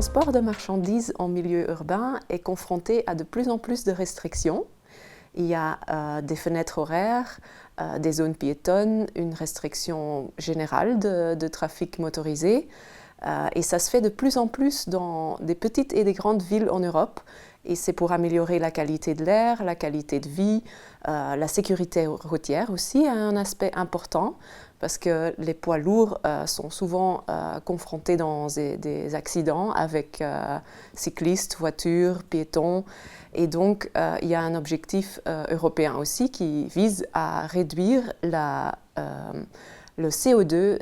transport de marchandises en milieu urbain est confronté à de plus en plus de restrictions. Il y a des fenêtres horaires, des zones piétonnes, une restriction générale de trafic motorisé. Et ça se fait de plus en plus dans des petites et des grandes villes en Europe. Et c'est pour améliorer la qualité de l'air, la qualité de vie, la sécurité routière aussi a un aspect important parce que les poids lourds sont souvent confrontés dans des accidents avec cyclistes, voitures, piétons. Et donc, il y a un objectif européen aussi qui vise à réduire le CO2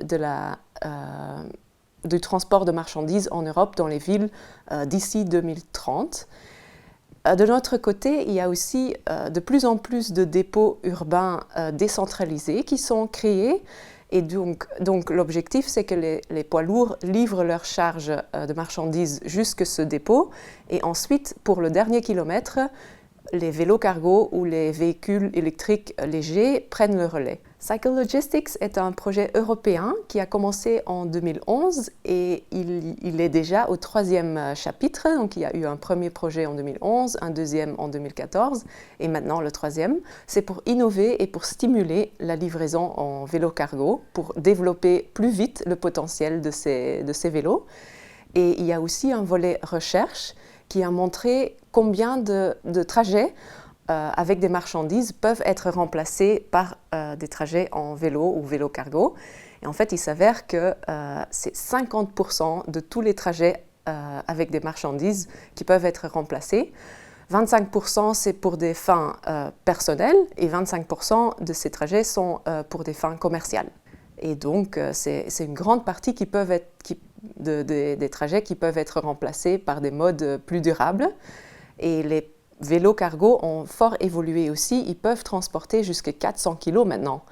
du transport de marchandises en Europe dans les villes d'ici 2030. De notre côté, il y a aussi de plus en plus de dépôts urbains décentralisés qui sont créés. Et donc l'objectif, c'est que les poids lourds livrent leurs charges de marchandises jusque ce dépôt. Et ensuite, pour le dernier kilomètre, les vélos cargo ou les véhicules électriques légers prennent le relais. Cycle Logistics est un projet européen qui a commencé en 2011 et il est déjà au 3e chapitre. Donc il y a eu un premier projet en 2011, un deuxième en 2014 et maintenant le 3e. C'est pour innover et pour stimuler la livraison en vélo cargo, pour développer plus vite le potentiel de ces vélos. Et il y a aussi un volet recherche qui a montré combien de trajets avec des marchandises peuvent être remplacés par des trajets en vélo ou vélo cargo. Et en fait, il s'avère que c'est 50% de tous les trajets avec des marchandises qui peuvent être remplacés. 25% c'est pour des fins personnelles et 25% de ces trajets sont pour des fins commerciales. Et donc, c'est une grande partie des trajets qui peuvent être remplacés par des modes plus durables. Et les vélos cargo ont fort évolué aussi. Ils peuvent transporter jusqu'à 400 kg maintenant.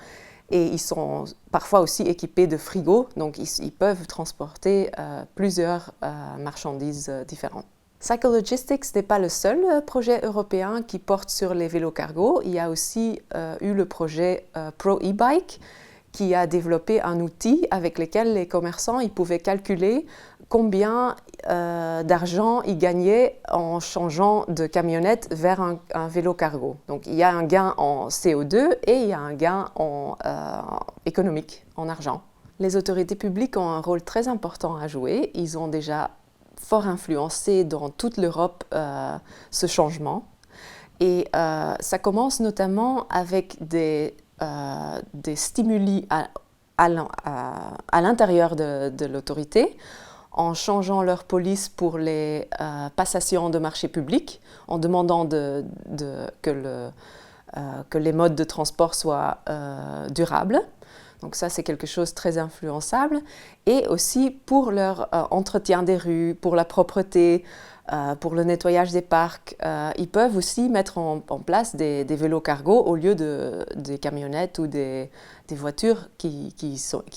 Et ils sont parfois aussi équipés de frigos, donc ils peuvent transporter plusieurs marchandises différentes. Cycle Logistics n'est pas le seul projet européen qui porte sur les vélos cargo. Il y a aussi eu le projet Pro E-Bike, qui a développé un outil avec lequel les commerçants pouvaient calculer combien d'argent ils gagnaient en changeant de camionnette vers un vélo cargo. Donc il y a un gain en CO2 et il y a un gain économique, en argent. Les autorités publiques ont un rôle très important à jouer. Ils ont déjà fort influencé dans toute l'Europe ce changement. Et ça commence notamment avec des stimuli à l'intérieur de l'autorité, en changeant leur police pour les passations de marchés publics, en demandant que les modes de transport soient durables. Donc ça, c'est quelque chose de très influençable. Et aussi pour leur entretien des rues, pour la propreté, pour le nettoyage des parcs, ils peuvent aussi mettre en place des vélos cargo au lieu des camionnettes ou des voitures qui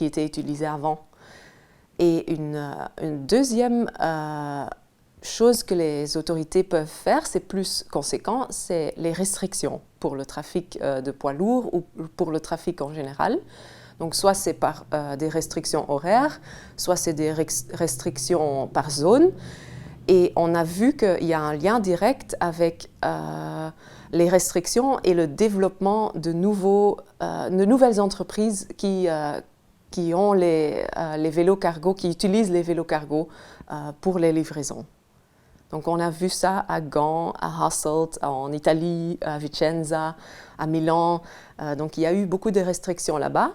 étaient utilisées avant. Et une deuxième chose que les autorités peuvent faire, c'est plus conséquent, c'est les restrictions pour le trafic de poids lourds ou pour le trafic en général. Donc soit c'est par des restrictions horaires, soit c'est des restrictions par zone. Et on a vu qu'il y a un lien direct avec les restrictions et le développement de nouvelles entreprises qui ont les vélos cargo, qui utilisent les vélos cargo pour les livraisons. Donc on a vu ça à Gand, à Hasselt, en Italie, à Vicenza, à Milan. Donc il y a eu beaucoup de restrictions là-bas.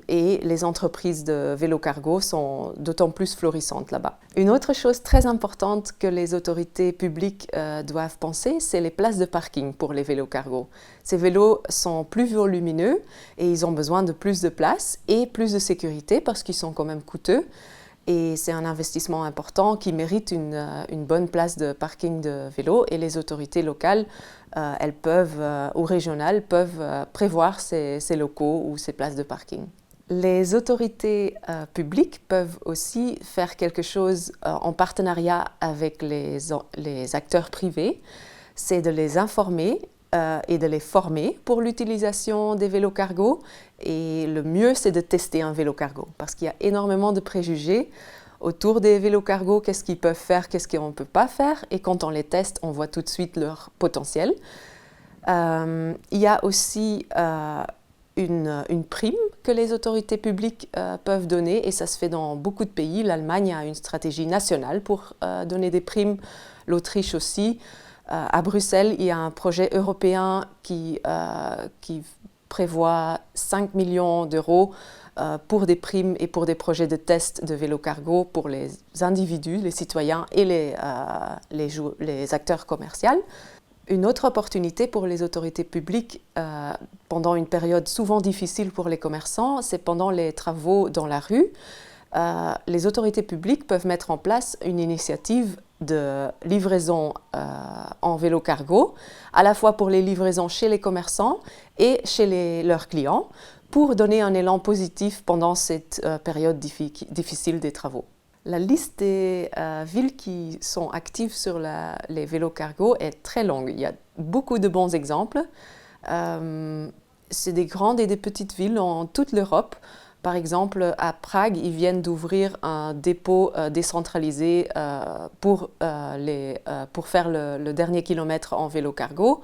Et les entreprises de vélos cargo sont d'autant plus florissantes là-bas. Une autre chose très importante que les autorités publiques doivent penser, c'est les places de parking pour les vélos cargo. Ces vélos sont plus volumineux et ils ont besoin de plus de place et plus de sécurité parce qu'ils sont quand même coûteux. Et c'est un investissement important qui mérite une bonne place de parking de vélo. Et les autorités locales, elles peuvent, ou régionales, peuvent prévoir ces locaux ou ces places de parking. Les autorités publiques peuvent aussi faire quelque chose en partenariat avec les acteurs privés. C'est de les informer et de les former pour l'utilisation des vélos cargo. Et le mieux, c'est de tester un vélo cargo parce qu'il y a énormément de préjugés autour des vélos cargo, qu'est-ce qu'ils peuvent faire, qu'est-ce qu'on ne peut pas faire. Et quand on les teste, on voit tout de suite leur potentiel. Il y a aussi une prime que les autorités publiques peuvent donner, et ça se fait dans beaucoup de pays. L'Allemagne a une stratégie nationale pour donner des primes, l'Autriche aussi. À Bruxelles, il y a un projet européen qui prévoit 5 millions d'euros pour des primes et pour des projets de test de vélo cargo pour les individus, les citoyens et les acteurs commerciaux. Une autre opportunité pour les autorités publiques pendant une période souvent difficile pour les commerçants, c'est pendant les travaux dans la rue. Les autorités publiques peuvent mettre en place une initiative de livraison en vélo cargo, à la fois pour les livraisons chez les commerçants et chez leurs clients, pour donner un élan positif pendant cette période difficile des travaux. La liste des villes qui sont actives sur les vélos cargo est très longue. Il y a beaucoup de bons exemples. C'est des grandes et des petites villes en toute l'Europe. Par exemple, à Prague, ils viennent d'ouvrir un dépôt décentralisé pour faire le dernier kilomètre en vélo cargo.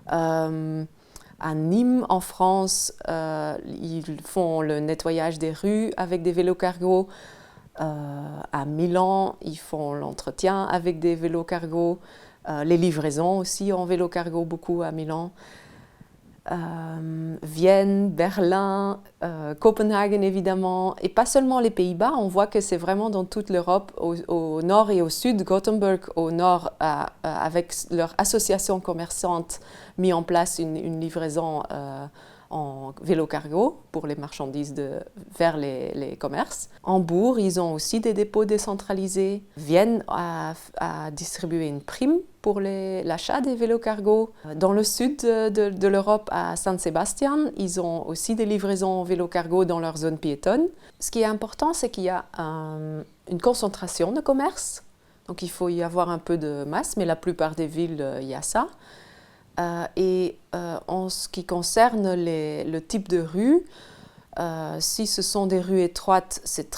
À Nîmes, en France, ils font le nettoyage des rues avec des vélos cargo. À Milan, ils font l'entretien avec des vélos cargo. Les livraisons aussi en vélo cargo, beaucoup à Milan. Vienne, Berlin, Copenhague évidemment, et pas seulement les Pays-Bas, on voit que c'est vraiment dans toute l'Europe, au nord et au sud. Gothenburg au nord, avec leur association commerçante, mis en place une livraison en vélo cargo pour les marchandises vers les commerces. Hambourg, ils ont aussi des dépôts décentralisés. Vienne a distribué une prime pour l'achat des vélos cargo. Dans le sud de l'Europe, à Saint-Sébastien, ils ont aussi des livraisons en vélo cargo dans leur zone piétonne. Ce qui est important, c'est qu'il y a une concentration de commerce. Donc il faut y avoir un peu de masse, mais la plupart des villes, il y a ça. En ce qui concerne le type de rue, si ce sont des rues étroites, c'est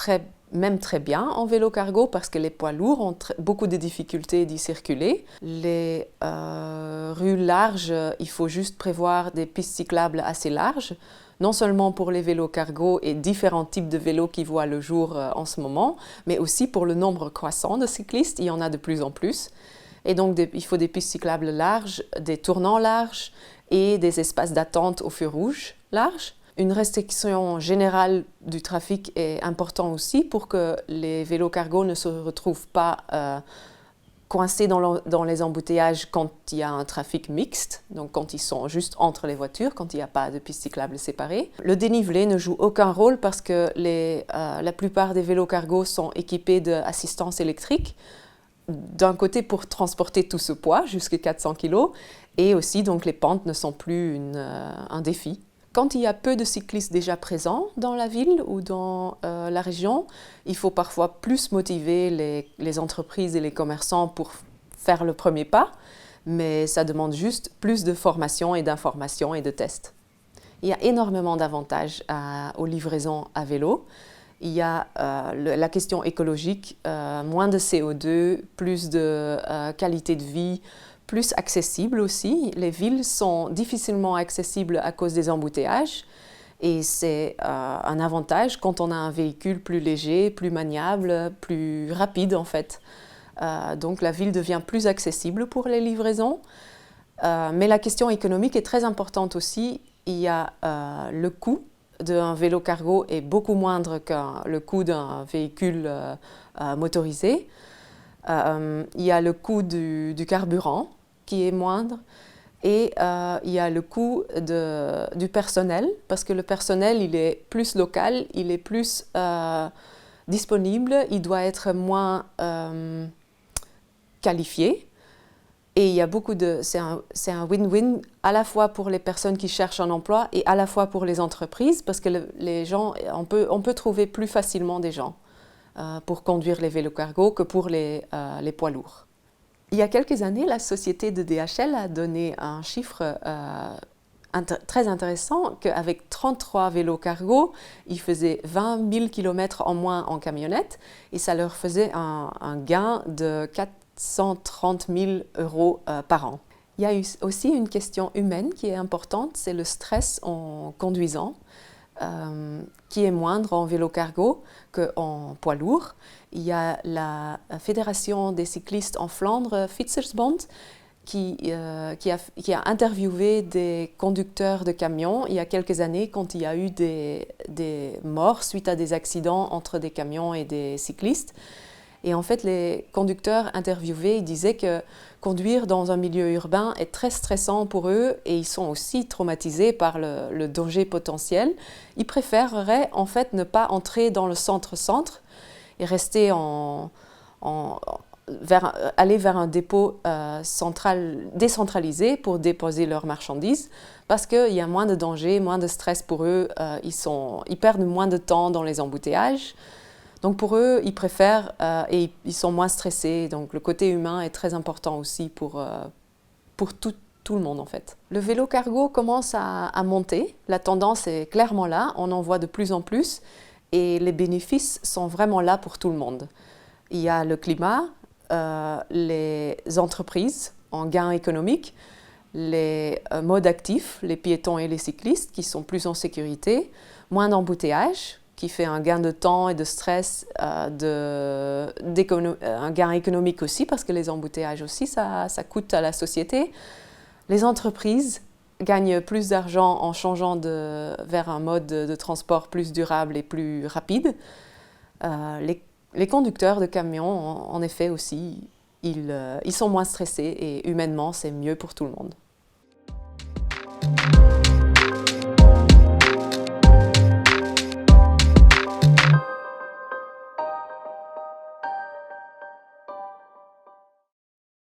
même très bien en vélo cargo parce que les poids lourds ont beaucoup de difficultés d'y circuler. Les rues larges, il faut juste prévoir des pistes cyclables assez larges, non seulement pour les vélos cargo et différents types de vélos qui voient le jour en ce moment, mais aussi pour le nombre croissant de cyclistes, il y en a de plus en plus. Et donc, il faut des pistes cyclables larges, des tournants larges et des espaces d'attente au feu rouge larges. Une restriction générale du trafic est importante aussi pour que les vélos cargo ne se retrouvent pas coincés dans les embouteillages quand il y a un trafic mixte, donc quand ils sont juste entre les voitures, quand il n'y a pas de pistes cyclables séparées. Le dénivelé ne joue aucun rôle parce que la plupart des vélos cargo sont équipés d'assistance électrique. D'un côté pour transporter tout ce poids, jusqu'à 400 kg, et aussi donc les pentes ne sont plus un défi. Quand il y a peu de cyclistes déjà présents dans la ville ou dans la région, il faut parfois plus motiver les entreprises et les commerçants pour faire le premier pas, mais ça demande juste plus de formation et d'information et de tests. Il y a énormément d'avantages aux livraisons à vélo. Il y a la question écologique, moins de CO2, plus de qualité de vie, plus accessible aussi. Les villes sont difficilement accessibles à cause des embouteillages et c'est un avantage quand on a un véhicule plus léger, plus maniable, plus rapide en fait. Donc la ville devient plus accessible pour les livraisons. Mais la question économique est très importante aussi. Il y a le coût d'un vélo cargo est beaucoup moindre que le coût d'un véhicule motorisé. Il y a le coût du carburant qui est moindre et il y a le coût du personnel parce que le personnel il est plus local, il est plus disponible, il doit être moins qualifié. Et il y a c'est un win-win à la fois pour les personnes qui cherchent un emploi et à la fois pour les entreprises parce que les gens, on peut trouver plus facilement des gens pour conduire les vélos cargo que pour les poids lourds. Il y a quelques années, la société de DHL a donné un chiffre très intéressant qu'avec 33 vélos cargo, ils faisaient 20 000 km en moins en camionnette et ça leur faisait un gain de 430 000 € par an. Il y a aussi une question humaine qui est importante, c'est le stress en conduisant, qui est moindre en vélo cargo qu'en poids lourd. Il y a la Fédération des cyclistes en Flandre, Fietsersbond, qui a interviewé des conducteurs de camions il y a quelques années quand il y a eu des morts suite à des accidents entre des camions et des cyclistes. Et en fait, les conducteurs interviewés ils disaient que conduire dans un milieu urbain est très stressant pour eux et ils sont aussi traumatisés par le danger potentiel. Ils préféreraient en fait ne pas entrer dans le centre-centre et rester aller vers un dépôt décentralisé pour déposer leurs marchandises parce qu'il y a moins de danger, moins de stress pour eux, ils perdent moins de temps dans les embouteillages. Donc pour eux, ils préfèrent et ils sont moins stressés. Donc le côté humain est très important aussi pour tout le monde en fait. Le vélo cargo commence à monter. La tendance est clairement là. On en voit de plus en plus et les bénéfices sont vraiment là pour tout le monde. Il y a le climat, les entreprises en gain économique, les modes actifs, les piétons et les cyclistes qui sont plus en sécurité, moins d'embouteillages, qui fait un gain de temps et de stress, un gain économique aussi, parce que les embouteillages aussi, ça coûte à la société. Les entreprises gagnent plus d'argent en changeant vers un mode de transport plus durable et plus rapide. Les conducteurs de camions, en effet aussi, ils sont moins stressés et humainement, c'est mieux pour tout le monde.